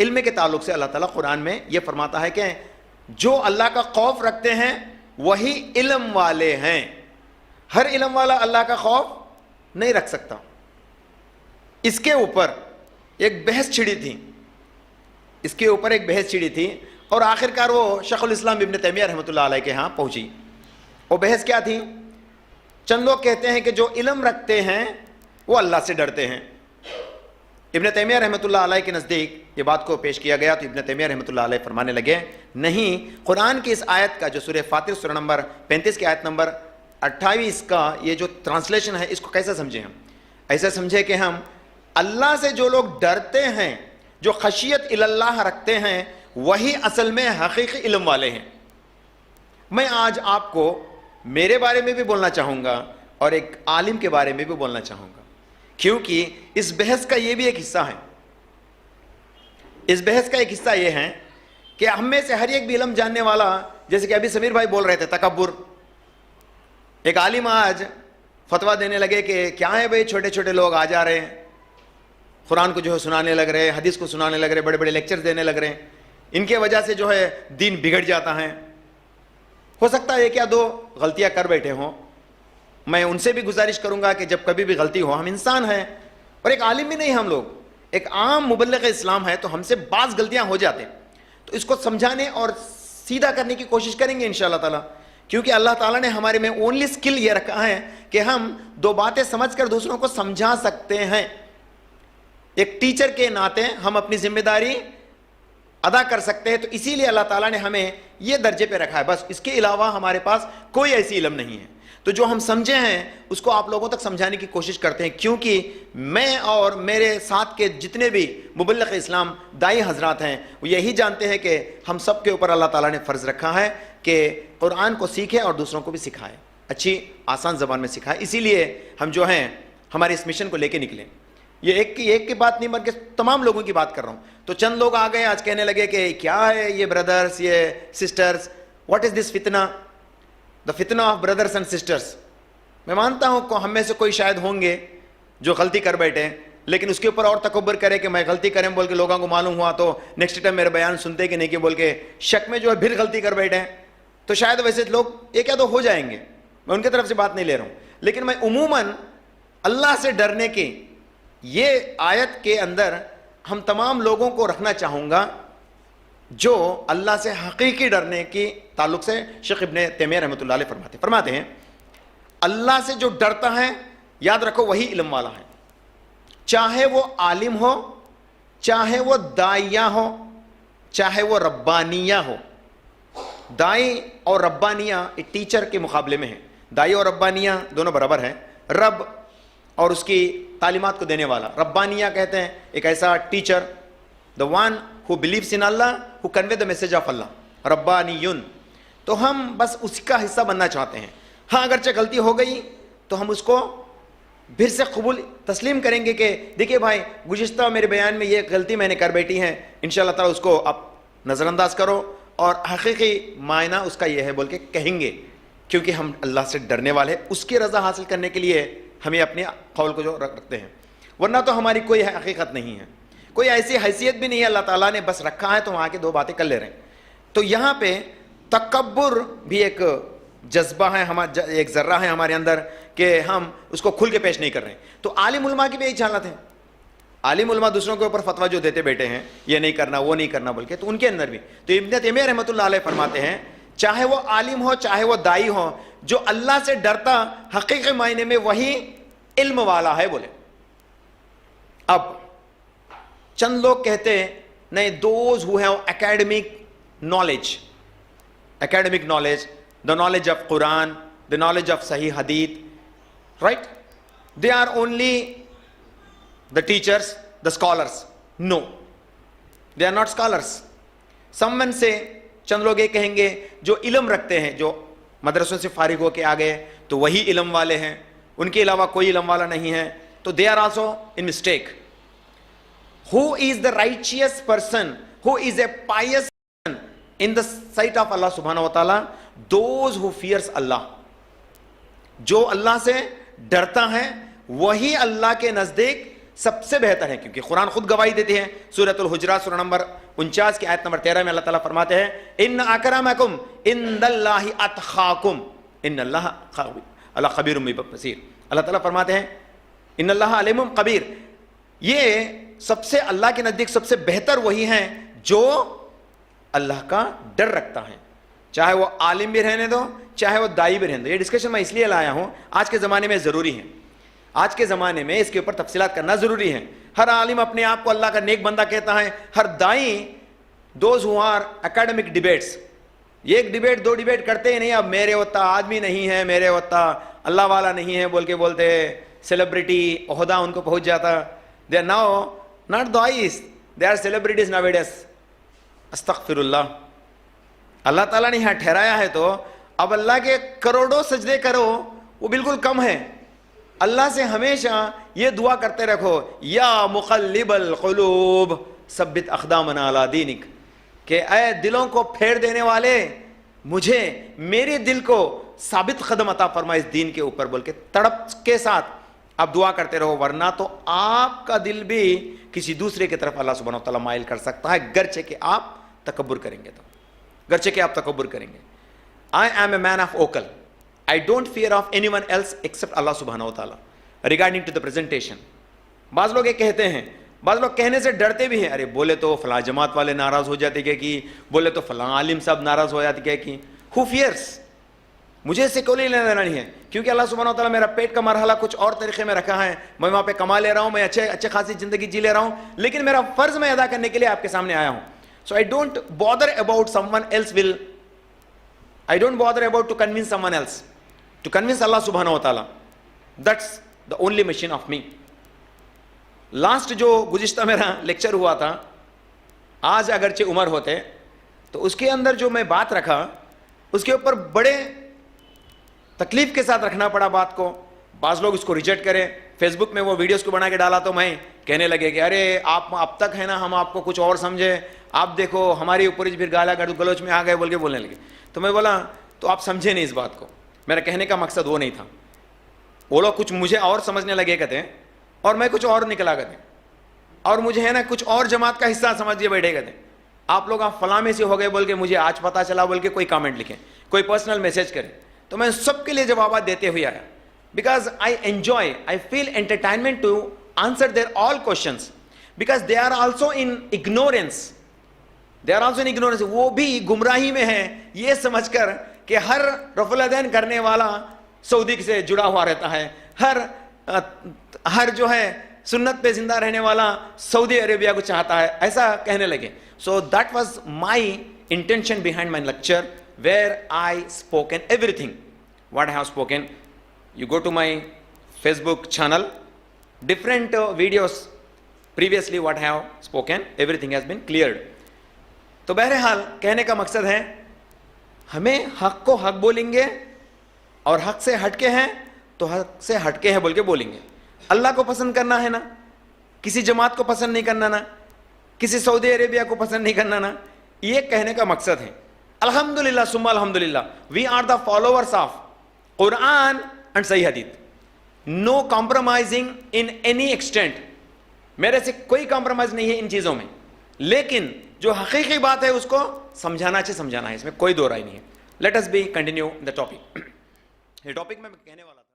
علم کے تعلق سے اللہ تعالیٰ قرآن میں یہ فرماتا ہے کہ جو اللہ کا خوف رکھتے ہیں وہی علم والے ہیں. ہر علم والا اللہ کا خوف نہیں رکھ سکتا. اس کے اوپر ایک بحث چھڑی تھی اور آخرکار وہ شیخ الاسلام ابن تیمیہ رحمۃ اللہ علیہ کے ہاں پہنچی. وہ بحث کیا تھی؟ چند لوگ کہتے ہیں کہ جو علم رکھتے ہیں وہ اللہ سے ڈرتے ہیں. ابن تیمیہ رحمۃ اللہ علیہ کے نزدیک یہ بات کو پیش کیا گیا تو ابن تیمیہ رحمۃ اللہ علیہ فرمانے لگے نہیں، قرآن کی اس آیت کا جو سورہ فاطر سورہ نمبر 35 کی آیت نمبر 28 کا یہ جو ٹرانسلیشن ہے اس کو کیسے سمجھیں ہم؟ ایسے سمجھے کہ ہم اللہ سے جو لوگ ڈرتے ہیں، جو خشیت اللہ رکھتے ہیں، وہی اصل میں حقیقی علم والے ہیں. میں آج آپ کو میرے بارے میں بھی بولنا چاہوں گا اور ایک عالم کے بارے میں بھی بولنا چاہوں گا، کیونکہ اس بحث کا یہ بھی ایک حصہ ہے. اس بحث کا ایک حصہ یہ ہے کہ ہم میں سے ہر ایک بھی علم جاننے والا، جیسے کہ ابھی سمیر بھائی بول رہے تھے تکبر. ایک عالم آج فتویٰ دینے لگے کہ کیا ہے بھائی، چھوٹے چھوٹے لوگ آ جا رہے ہیں، قرآن کو جو ہے سنانے لگ رہے ہیں، حدیث کو سنانے لگ رہے ہیں، بڑے بڑے لیکچر دینے لگ رہے ہیں، ان کے وجہ سے جو ہے دین بگڑ جاتا ہے. ہو سکتا ہے کیا دو غلطیاں کر بیٹھے ہوں. میں ان سے بھی گزارش کروں گا کہ جب کبھی بھی غلطی ہو، ہم انسان ہیں اور ایک عالم بھی نہیں ہم لوگ، ایک عام مبلغ اسلام ہے تو ہم سے بعض غلطیاں ہو جاتے ہیں. تو اس کو سمجھانے اور سیدھا کرنے کی کوشش کریں گے انشاءاللہ تعالیٰ، کیونکہ اللہ تعالیٰ نے ہمارے میں اونلی اسکل یہ رکھا ہے کہ ہم دو باتیں سمجھ کر دوسروں کو سمجھا سکتے ہیں. ایک ٹیچر کے ناطے ہم اپنی ذمہ داری ادا کر سکتے ہیں. تو اسی لیے اللہ تعالیٰ نے ہمیں یہ درجے پہ رکھا ہے. بس اس کے علاوہ ہمارے پاس کوئی ایسی علم نہیں ہے. تو جو ہم سمجھے ہیں اس کو آپ لوگوں تک سمجھانے کی کوشش کرتے ہیں، کیونکہ میں اور میرے ساتھ کے جتنے بھی مبلغ اسلام دائی حضرات ہیں وہ یہی جانتے ہیں کہ ہم سب کے اوپر اللہ تعالیٰ نے فرض رکھا ہے کہ قرآن کو سیکھیں اور دوسروں کو بھی سکھائیں، اچھی آسان زبان میں سکھائیں. اسی لیے ہم جو ہیں ہمارے اس مشن کو لے کے نکلیں. یہ ایک کی بات نہیں بلکہ تمام لوگوں کی بات کر رہا ہوں. تو چند لوگ آ گئے آج کہنے لگے کہ کیا ہے یہ بردرس، یہ سسٹرز، واٹ از دس فتنہ، دا فتنہ آف بردرس اینڈ سسٹرس. میں مانتا ہوں کہ ہم میں سے کوئی شاید ہوں گے جو غلطی کر بیٹھے، لیکن اس کے اوپر اور تکبر کرے کہ میں غلطی کریں بول کے لوگوں کو معلوم ہوا تو نیکسٹ ٹائم میرے بیان سنتے کہ نہیں کہ بول کے شک میں جو ہے پھر غلطی کر بیٹھے. تو شاید ویسے لوگ یہ کیا تو ہو جائیں گے، میں ان کی طرف سے بات نہیں لے رہا ہوں. لیکن میں عموماً اللہ سے ڈرنے کی یہ آیت کے اندر ہم تمام لوگوں کو رکھنا چاہوں گا جو اللہ سے حقیقی ڈرنے کی تعلق سے شیخ ابن تیمیہ رحمۃ اللہ علیہ فرماتے ہیں اللہ سے جو ڈرتا ہے یاد رکھو وہی علم والا ہے. چاہے وہ عالم ہو، چاہے وہ داعیہ ہو، چاہے وہ ربانیہ ہو. دائی اور ربانیہ ایک ٹیچر کے مقابلے میں ہے. دائی اور ربانیہ دونوں برابر ہیں. رب اور اس کی تعلیمات کو دینے والا، ربانیہ کہتے ہیں ایک ایسا teacher, the one who believes in Allah, who convey the message of Allah، ربانیون. تو ہم بس اس کا حصہ بننا چاہتے ہیں. ہاں اگرچہ غلطی ہو گئی تو ہم اس کو پھر سے قبول تسلیم کریں گے کہ دیکھیے بھائی گزشتہ میرے بیان میں یہ غلطی میں نے کر بیٹھی ہے، انشاءاللہ تعالیٰ اس کو آپ نظر انداز کرو اور حقیقی معنی اس کا یہ ہے بول کے کہیں گے، کیونکہ ہم اللہ سے ڈرنے والے اس کی رضا حاصل کرنے کے لیے ہمیں اپنے قول کو جو رکھتے ہیں. ورنہ تو ہماری کوئی حقیقت نہیں ہے، کوئی ایسی حیثیت بھی نہیں ہے. اللہ تعالیٰ نے بس رکھا ہے تو وہاں کے دو باتیں کر لے رہے ہیں. تو یہاں پہ تکبر بھی ایک جذبہ ہے، ایک ذرہ ہے ہمارے اندر کہ ہم اس کو کھل کے پیش نہیں کر رہے ہیں. تو عالم علماء کی بھی یہی حالت ہے. عالم علماء دوسروں کے اوپر فتویٰ جو دیتے بیٹھے ہیں یہ نہیں کرنا وہ نہیں کرنا بول کے، تو ان کے اندر بھی. تو ابن تیمیہ رحمۃ اللہ علیہ فرماتے ہیں چاہے وہ عالم ہو چاہے وہ دائی ہو، جو اللہ سے ڈرتا حقیقی معنی میں وہی علم والا ہے بولے. اب چند لوگ کہتے ہیں نہیں، those who have academic knowledge, the knowledge of Quran, the knowledge of Sahih Hadith, right? They are only the teachers, the scholars. No, they are not scholars. Someone say, چند لوگ یہ کہیں گے جو علم رکھتے ہیں، جو مدرسوں سے فارغ ہو کے آ گئے تو وہی علم والے ہیں، ان کے علاوہ کوئی علم والا نہیں ہے. تو they are also in mistake. Who is the righteous person? Who is a pious person in the sight of Allah subhanahu wa ta'ala? Those who fears Allah. جو اللہ سے ڈرتا ہے وہی اللہ کے نزدیک سب سے بہتر ہیں، کیونکہ قرآن خود گواہی دیتی ہے. سورۃ الحجرات سورہ نمبر 49 کی آیت نمبر 13 میں اللہ تعالیٰ فرماتے ہیں ان اکرمکم عند اللہ اتقاکم ان اللہ خبیر بصیر. اللہ تعالیٰ فرماتے ہیں ان اللہ علیم خبیر، یہ سب سے اللہ کے نزدیک سب سے بہتر وہی ہیں جو اللہ کا ڈر رکھتا ہے، چاہے وہ عالم بھی رہنے دو چاہے وہ دائی بھی رہنے دو. یہ ڈسکشن میں اس لیے لایا ہوں، آج کے زمانے میں ضروری ہے، آج کے زمانے میں اس کے اوپر تفصیلات کرنا ضروری ہے. ہر عالم اپنے آپ کو اللہ کا نیک بندہ کہتا ہے، ہر دائی those who are academic debates, یہ ایک ڈیبیٹ دو ڈیبیٹ کرتے ہی نہیں. اب میرے وتا آدمی نہیں ہے، میرے وتا اللہ والا نہیں ہے بول کے بولتے سیلیبریٹی عہدہ ان کو پہنچ جاتا. دے آر ناؤ ناٹ دعائیز، they are celebrities nowadays. استغفر اللہ. اللہ تعالیٰ نے یہاں ٹھہرایا ہے تو اب اللہ کے کروڑوں سجدے کرو وہ بالکل کم ہے. اللہ سے ہمیشہ یہ دعا کرتے رکھو یا مقلب القلوب ثبت اقدامنا علی دینک، کہ اے دلوں کو پھیر دینے والے مجھے میرے دل کو ثابت قدم عطا فرما اس دین کے اوپر بول کے تڑپ کے ساتھ آپ دعا کرتے رہو، ورنہ تو آپ کا دل بھی کسی دوسرے کی طرف اللہ سبحانہ وتعالیٰ مائل کر سکتا ہے، گرچہ کہ آپ تکبر کریں گے. تو گرچہ کہ آپ تکبر کریں گے. I am a man of vocal. I don't fear of anyone else except Allah subhanahu wa ta'ala. Regarding to the presentation, بعض لوگ یہ کہتے ہیں، بعض لوگ کہنے سے ڈرتے بھی ہیں، ارے بولے تو فلاں جماعت والے ناراض ہو جاتے کہ بولے تو فلاں عالم صاحب ناراض ہو جاتے کہ who fears. مجھے اس سے کوئی لینا دینا نہیں ہے، کیونکہ اللہ سبحانہ و تعالیٰ میرا پیٹ کا مرحلہ کچھ اور طریقے میں رکھا ہے. میں وہاں پہ کما لے رہا ہوں، میں اچھے خاصی زندگی جی لے رہا ہوں، لیکن میرا فرض میں ادا کرنے کے لیے آپ کے سامنے آیا ہوں. So I don't bother about someone else will, I don't bother about to convince someone else, to convince Allah subhanahu wa ta'ala. That's the only mission of me. Last جو گزشتہ میرا لیکچر ہوا تھا، آج اگرچہ عمر ہوتے تو اس کے اندر جو میں بات رکھا اس کے اوپر بڑے تکلیف کے ساتھ رکھنا پڑا بات کو. بعض لوگ اس کو ریجیکٹ کریں، فیس بک میں وہ ویڈیوز کو بنا کے ڈالا تو میں کہنے لگے کہ ارے آپ اب تک ہے نا ہم آپ کو کچھ اور سمجھے، آپ دیکھو ہماری اوپر پھر گالا گلوچ میں آ گئے بول کے بولنے لگے. تو میں بولا تو آپ سمجھے نہیں اس بات کو، میرا کہنے کا مقصد وہ نہیں تھا. وہ لوگ کچھ مجھے اور سمجھنے لگے کہتے ہیں اور میں کچھ اور نکلا کہتے ہیں، اور مجھے ہے نا کچھ اور جماعت کا حصہ سمجھیے بیٹھے کہتے ہیں. آپ لوگ آپ فلاں میں سے ہو گئے بول کے مجھے آج پتہ چلا بول کے کوئی کامنٹ لکھیں، کوئی پرسنل میسج کریں. تو میں سب کے لیے جوابات دیتے ہوئے آیا، because I enjoy, I feel entertainment to answer their all questions, because they are also in ignorance. They are also in ignorance. وہ بھی گمراہی میں ہیں یہ سمجھ کر کہ ہر رفع الیدین کرنے والا سعودی سے جڑا ہوا رہتا ہے، ہر جو ہے سنت پہ زندہ رہنے والا سعودی عربیہ کو چاہتا ہے، ایسا کہنے لگے. So that was my intention behind my lecture, where I spoken everything what I have spoken. You go to my Facebook channel, different videos previously what I have spoken, everything has been cleared. تو بہرحال کہنے کا مقصد ہے ہمیں حق کو حق بولیں گے، اور حق سے ہٹ کے ہیں تو حق سے ہٹ کے ہیں بول کے بولیں گے. اللہ کو پسند کرنا ہے نا، کسی جماعت کو پسند نہیں کرنا، نا کسی سعودی عربیہ کو پسند نہیں کرنا، نا یہ کہنے کا مقصد ہے. الحمدللہ ثم الحمدللہ we are the followers of Quran and Sahih Hadith. No compromising in any extent. میرے سے کوئی کمپرومائز نہیں ہے ان چیزوں میں، لیکن جو حقیقی بات ہے اس کو سمجھانا ہے، اس میں کوئی دو رائے نہیں ہے. Let us be continue the topic. یہ ٹاپک میں کہنے والا تھا.